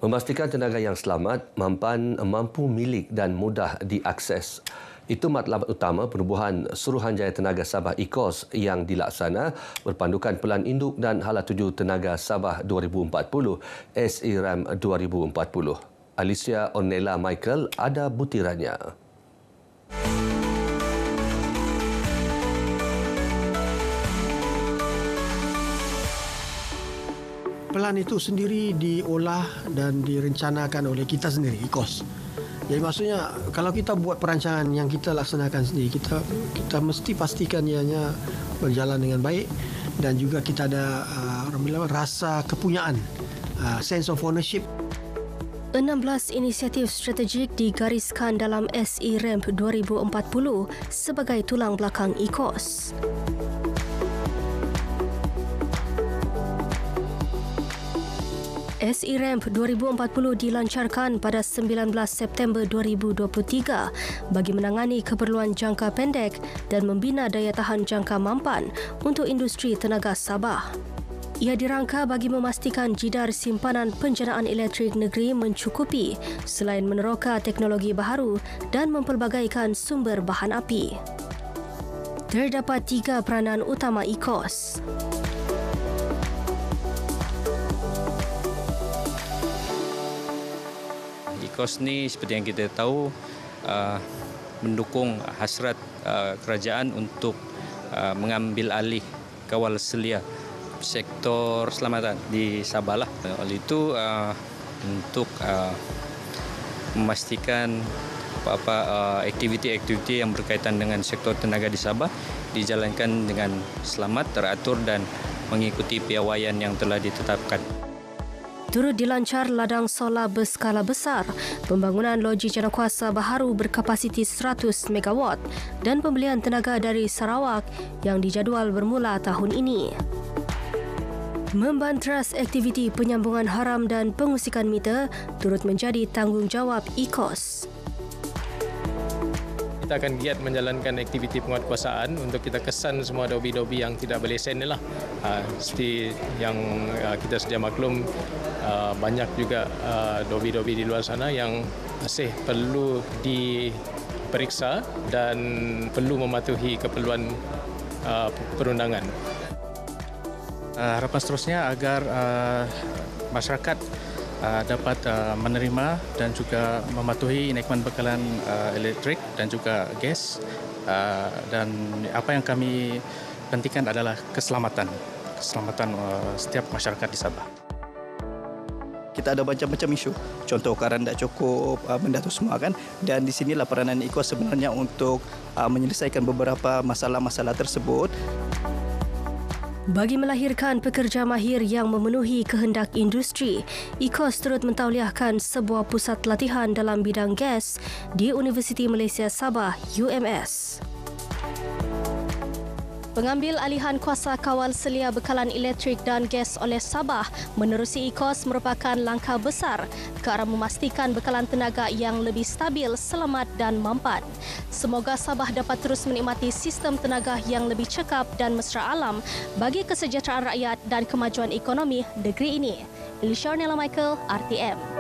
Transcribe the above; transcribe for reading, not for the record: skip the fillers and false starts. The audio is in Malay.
Memastikan tenaga yang selamat, mampu milik dan mudah diakses. Itu matlamat utama penubuhan Suruhanjaya Tenaga Sabah IKOS yang dilaksana berpandukan Pelan Induk dan Hala Tuju Tenaga Sabah 2040 SERAM 2040. Alicia Ornella Michael ada butirannya. Pelan itu sendiri diolah dan direncanakan oleh kita sendiri, IKOS. Jadi maksudnya kalau kita buat perancangan yang kita laksanakan sendiri, kita mesti pastikan ianya berjalan dengan baik dan juga kita ada rasa kepunyaan, sense of ownership. 16 inisiatif strategik digariskan dalam SERAM 2040 sebagai tulang belakang IKOS. SERAM 2040 dilancarkan pada 19 September 2023 bagi menangani keperluan jangka pendek dan membina daya tahan jangka mampan untuk industri tenaga Sabah. Ia dirangka bagi memastikan jidar simpanan penjanaan elektrik negeri mencukupi selain meneroka teknologi baharu dan mempelbagaikan sumber bahan api. Terdapat 3 peranan utama IKOS. IKOS ni seperti yang kita tahu mendukung hasrat kerajaan untuk mengambil alih kawal selia sektor selamatan di Sabah lah. Oleh itu untuk memastikan aktiviti-aktiviti yang berkaitan dengan sektor tenaga di Sabah dijalankan dengan selamat, teratur dan mengikuti piawaian yang telah ditetapkan. Turut dilancar ladang solar berskala besar, pembangunan loji janakuasa baharu berkapasiti 100 megawatt dan pembelian tenaga dari Sarawak yang dijadual bermula tahun ini. Membantras aktiviti penyambungan haram dan pengusikan meter turut menjadi tanggungjawab IKOS. Kita akan giat menjalankan aktiviti penguatkuasaan untuk kita kesan semua dobi-dobi yang tidak berlesen ni lah. Seperti yang kita sedia maklum, banyak juga dobi-dobi di luar sana yang masih perlu diperiksa dan perlu mematuhi keperluan perundangan. Harapan seterusnya agar masyarakat dapat menerima dan juga mematuhi enakmen bekalan elektrik dan juga gas, dan apa yang kami pentingkan adalah keselamatan setiap masyarakat di Sabah. Kita ada macam-macam isu, contoh karan tak cukup, benda tu semua kan, dan di sinilah peranan IKOS sebenarnya untuk menyelesaikan beberapa masalah-masalah tersebut. Bagi melahirkan pekerja mahir yang memenuhi kehendak industri, IKOS turut mentauliahkan sebuah pusat latihan dalam bidang gas di Universiti Malaysia Sabah, UMS. Pengambil alihan kuasa kawal selia bekalan elektrik dan gas oleh Sabah menerusi IKOS merupakan langkah besar ke arah memastikan bekalan tenaga yang lebih stabil, selamat dan mampan. Semoga Sabah dapat terus menikmati sistem tenaga yang lebih cekap dan mesra alam bagi kesejahteraan rakyat dan kemajuan ekonomi negeri ini. Alicia Ornella Michael, RTM.